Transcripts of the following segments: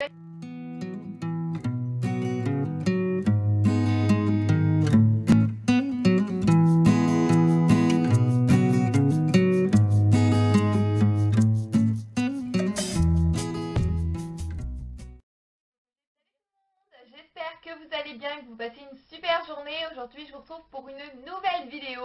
J'espère que vous allez bien, que vous passez une super journée. Aujourd'hui, je vous retrouve pour une nouvelle vidéo.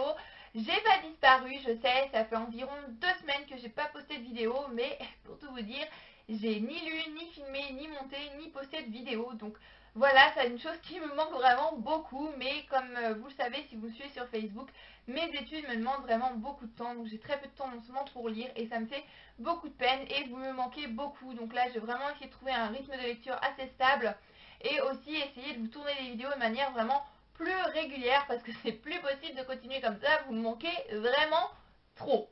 J'ai pas disparu, je sais, ça fait environ 2 semaines que j'ai pas posté de vidéo, mais pour tout vous dire, j'ai ni lu, ni filmé, ni monté, ni posté de vidéo. Donc voilà, c'est une chose qui me manque vraiment beaucoup, mais comme vous le savez si vous me suivez sur Facebook, mes études me demandent vraiment beaucoup de temps, donc j'ai très peu de temps en ce moment pour lire et ça me fait beaucoup de peine et vous me manquez beaucoup. Donc là, j'ai vraiment essayé de trouver un rythme de lecture assez stable et aussi essayer de vous tourner les vidéos de manière vraiment plus régulière parce que c'est plus possible de continuer comme ça, vous me manquez vraiment trop.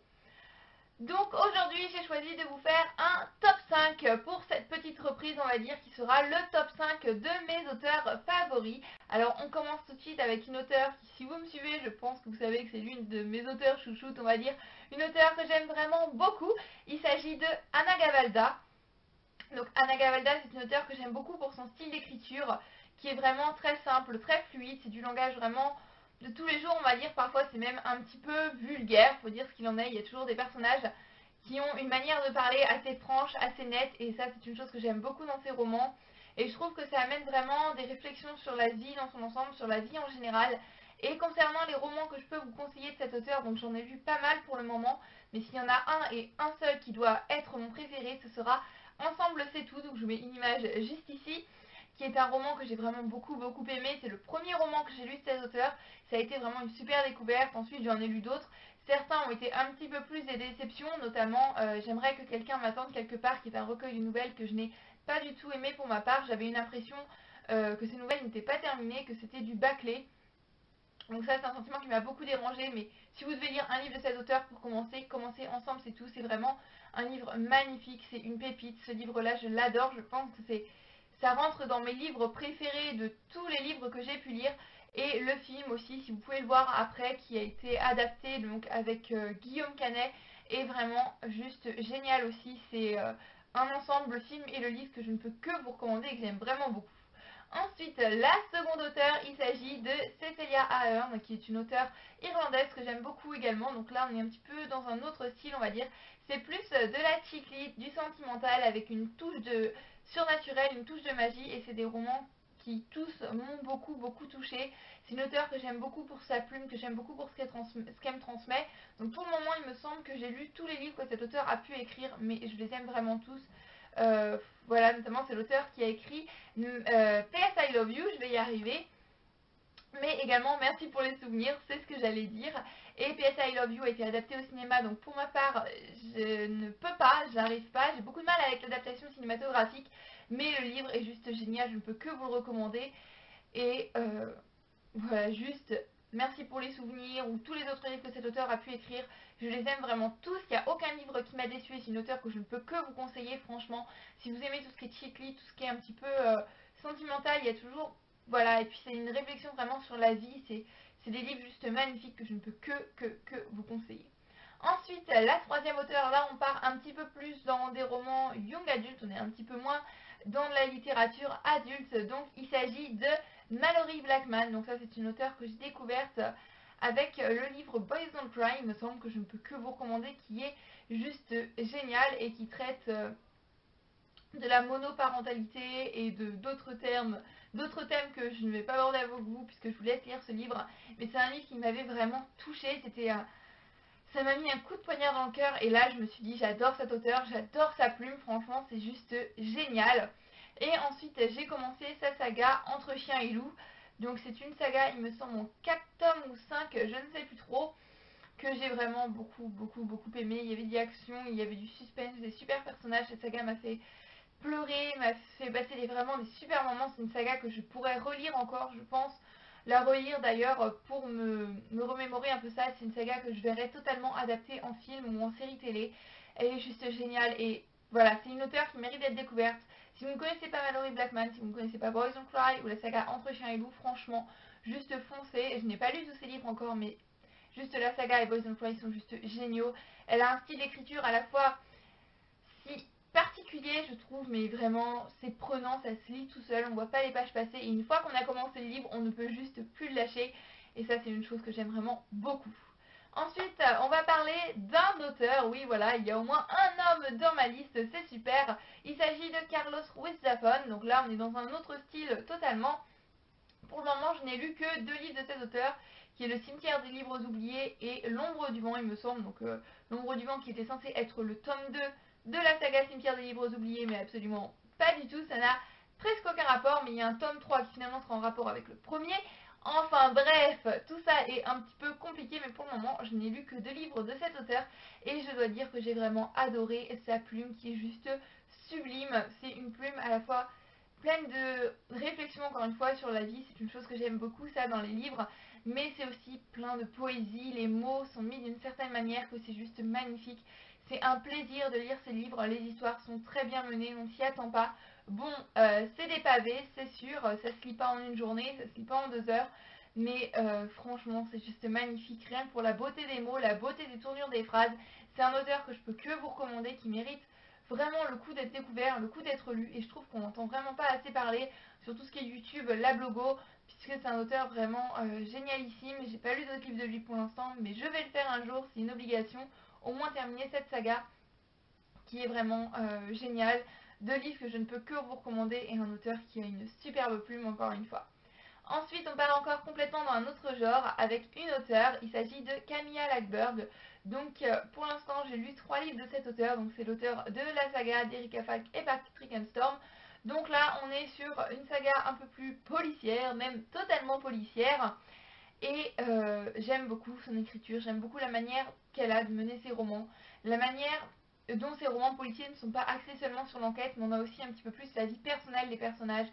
Donc aujourd'hui j'ai choisi de vous faire un top 5 pour cette petite reprise, on va dire, qui sera le top 5 de mes auteurs favoris. Alors on commence tout de suite avec une auteure qui, si vous me suivez, je pense que vous savez que c'est l'une de mes auteurs chouchoutes, on va dire, une auteure que j'aime vraiment beaucoup. Il s'agit de Anna Gavalda. Donc Anna Gavalda, c'est une auteure que j'aime beaucoup pour son style d'écriture qui est vraiment très simple, très fluide, c'est du langage vraiment de tous les jours, on va dire. Parfois c'est même un petit peu vulgaire, faut dire ce qu'il en est. Il y a toujours des personnages qui ont une manière de parler assez franche, assez nette, et ça c'est une chose que j'aime beaucoup dans ses romans. Et je trouve que ça amène vraiment des réflexions sur la vie dans son ensemble, sur la vie en général. Et concernant les romans que je peux vous conseiller de cet auteur, donc j'en ai lu pas mal pour le moment, mais s'il y en a un et un seul qui doit être mon préféré, ce sera Ensemble c'est tout, donc je mets une image juste ici, qui est un roman que j'ai vraiment beaucoup aimé. C'est le premier roman que j'ai lu de cet auteur, ça a été vraiment une super découverte. Ensuite j'en ai lu d'autres, certains ont été un petit peu plus des déceptions, notamment J'aimerais que quelqu'un m'attende quelque part, qui est un recueil de nouvelles que je n'ai pas du tout aimé pour ma part. J'avais une impression que ces nouvelles n'étaient pas terminées, que c'était du bâclé. Donc ça c'est un sentiment qui m'a beaucoup dérangée, mais si vous devez lire un livre de cet auteur pour commencer, commencez Ensemble c'est tout, c'est vraiment un livre magnifique, c'est une pépite, ce livre-là je l'adore, je pense que ça rentre dans mes livres préférés de tous les livres que j'ai pu lire, et le film aussi, si vous pouvez le voir après, qui a été adapté donc avec Guillaume Canet, est vraiment juste génial aussi, c'est un ensemble, le film et le livre, que je ne peux que vous recommander et que j'aime vraiment beaucoup. Ensuite, la seconde auteure, il s'agit de Cecilia Ahern, qui est une auteure irlandaise que j'aime beaucoup également. Donc là, on est un petit peu dans un autre style, on va dire. C'est plus de la chick lit, du sentimental, avec une touche de surnaturel, une touche de magie. Et c'est des romans qui tous m'ont beaucoup touché. C'est une auteure que j'aime beaucoup pour sa plume, que j'aime beaucoup pour ce qu'elle me transmet. Donc pour le moment, il me semble que j'ai lu tous les livres que cet auteur a pu écrire, mais je les aime vraiment tous. Voilà, notamment c'est l'auteur qui a écrit PS I Love You, je vais y arriver, mais également Merci pour les souvenirs, c'est ce que j'allais dire. Et PS I Love You a été adapté au cinéma, donc pour ma part, je ne peux pas, je n'arrive pas, j'ai beaucoup de mal avec l'adaptation cinématographique, mais le livre est juste génial, je ne peux que vous le recommander. Et voilà, juste Merci pour les souvenirs ou tous les autres livres que cet auteur a pu écrire. Je les aime vraiment tous. Il n'y a aucun livre qui m'a déçu. C'est une auteure que je ne peux que vous conseiller, franchement. Si vous aimez tout ce qui est chick lit, tout ce qui est un petit peu sentimental, il y a toujours. Voilà, et puis c'est une réflexion vraiment sur la vie. C'est des livres juste magnifiques que je ne peux que vous conseiller. Ensuite, la troisième auteure, là on part un petit peu plus dans des romans young adultes, on est un petit peu moins dans la littérature adulte. Donc il s'agit de Mallory Blackman. Donc ça c'est une auteure que j'ai découverte avec le livre Boys Don't Cry, il me semble, que je ne peux que vous recommander, qui est juste génial et qui traite de la monoparentalité et de d'autres thèmes que je ne vais pas aborder avec vous puisque je vous laisse lire ce livre. Mais c'est un livre qui m'avait vraiment touchée, ça m'a mis un coup de poignard dans le cœur et là je me suis dit j'adore cet auteur, j'adore sa plume, franchement c'est juste génial. Et ensuite j'ai commencé sa saga Entre chien et loup. Donc c'est une saga, il me semble en 4 tomes ou 5, je ne sais plus trop, que j'ai vraiment beaucoup aimé. Il y avait de l'action, il y avait du suspense, des super personnages. Cette saga m'a fait pleurer, m'a fait passer vraiment des super moments. C'est une saga que je pourrais relire encore, je pense. La relire d'ailleurs pour me remémorer un peu ça. C'est une saga que je verrais totalement adaptée en film ou en série télé. Elle est juste géniale et voilà, c'est une auteure qui mérite d'être découverte. Si vous ne connaissez pas Mallory Blackman, si vous ne connaissez pas Boys Don't Cry ou la saga Entre chien et loup, franchement, juste foncez. Je n'ai pas lu tous ces livres encore, mais juste la saga et Boys Don't Cry sont juste géniaux. Elle a un style d'écriture à la fois si particulier, je trouve, mais vraiment c'est prenant, ça se lit tout seul, on voit pas les pages passer et une fois qu'on a commencé le livre, on ne peut juste plus le lâcher et ça c'est une chose que j'aime vraiment beaucoup. Ensuite, on va parler d'un auteur, oui voilà, il y a au moins un homme dans ma liste, c'est super. Il s'agit de Carlos Ruiz Zafón, donc là on est dans un autre style totalement. Pour le moment, je n'ai lu que 2 livres de cet auteur, qui est Le cimetière des livres oubliés et L'ombre du vent, il me semble. Donc L'ombre du vent qui était censé être le tome 2 de la saga Cimetière des livres oubliés, mais absolument pas du tout, ça n'a presque aucun rapport, mais il y a un tome 3 qui finalement sera en rapport avec le premier. Enfin bref, tout ça est un petit peu compliqué, mais pour le moment, je n'ai lu que 2 livres de cet auteur, et je dois dire que j'ai vraiment adoré sa plume qui est juste sublime. C'est une plume à la fois pleine de réflexions encore une fois sur la vie, c'est une chose que j'aime beaucoup ça dans les livres, mais c'est aussi plein de poésie, les mots sont mis d'une certaine manière que c'est juste magnifique. C'est un plaisir de lire ces livres, les histoires sont très bien menées, on s'y attend pas. Bon, c'est des pavés, c'est sûr, ça se lit pas en une journée, ça se lit pas en 2 heures, mais franchement c'est juste magnifique, rien que pour la beauté des mots, la beauté des tournures des phrases. C'est un auteur que je peux que vous recommander, qui mérite vraiment le coup d'être découvert, le coup d'être lu, et je trouve qu'on n'entend vraiment pas assez parler sur tout ce qui est YouTube, la blogo, puisque c'est un auteur vraiment génialissime. J'ai pas lu d'autres livres de lui pour l'instant, mais je vais le faire un jour, c'est une obligation, au moins terminer cette saga qui est vraiment géniale. 2 livres que je ne peux que vous recommander et un auteur qui a une superbe plume encore une fois. Ensuite, on part encore complètement dans un autre genre avec une auteure. Il s'agit de Camilla Lagerberg. Donc, pour l'instant, j'ai lu 3 livres de cet auteur. Donc, c'est l'auteur de la saga d'Erika Falk et Patrick Storm. Donc là, on est sur une saga un peu plus policière, même totalement policière. Et j'aime beaucoup son écriture, j'aime beaucoup la manière qu'elle a de mener ses romans, la manière dont ses romans policiers ne sont pas axés seulement sur l'enquête, mais on a aussi un petit peu plus la vie personnelle des personnages.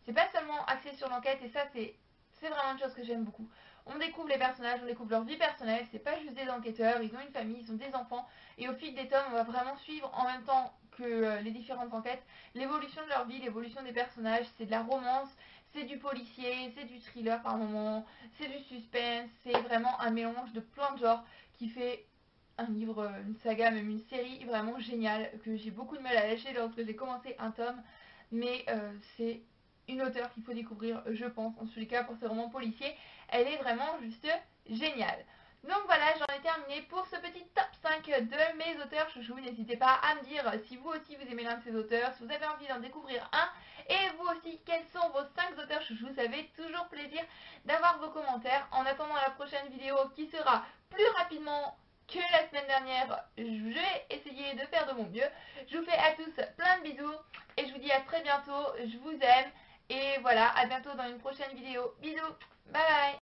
C'est pas seulement axé sur l'enquête, et ça c'est vraiment une chose que j'aime beaucoup. On découvre les personnages, on découvre leur vie personnelle, c'est pas juste des enquêteurs, ils ont une famille, ils ont des enfants, et au fil des tomes, on va vraiment suivre en même temps que les différentes enquêtes, l'évolution de leur vie, l'évolution des personnages, c'est de la romance, c'est du policier, c'est du thriller par moments, c'est du suspense, c'est vraiment un mélange de plein de genres qui fait un livre, une saga, même une série vraiment géniale que j'ai beaucoup de mal à lâcher lorsque j'ai commencé un tome, mais c'est une auteure qu'il faut découvrir, je pense, en tous les cas pour ces romans policiers, elle est vraiment juste géniale. Donc voilà, j'en ai terminé pour ce petit top 5 de mes auteurs chouchous. N'hésitez pas à me dire si vous aussi vous aimez l'un de ces auteurs, si vous avez envie d'en découvrir un, et vous aussi, quels sont vos 5 auteurs chouchous. Ça fait toujours plaisir d'avoir vos commentaires. En attendant la prochaine vidéo qui sera plus rapidement que la semaine dernière, je vais essayer de faire de mon mieux. Je vous fais à tous plein de bisous et je vous dis à très bientôt. Je vous aime et voilà, à bientôt dans une prochaine vidéo. Bisous, bye bye.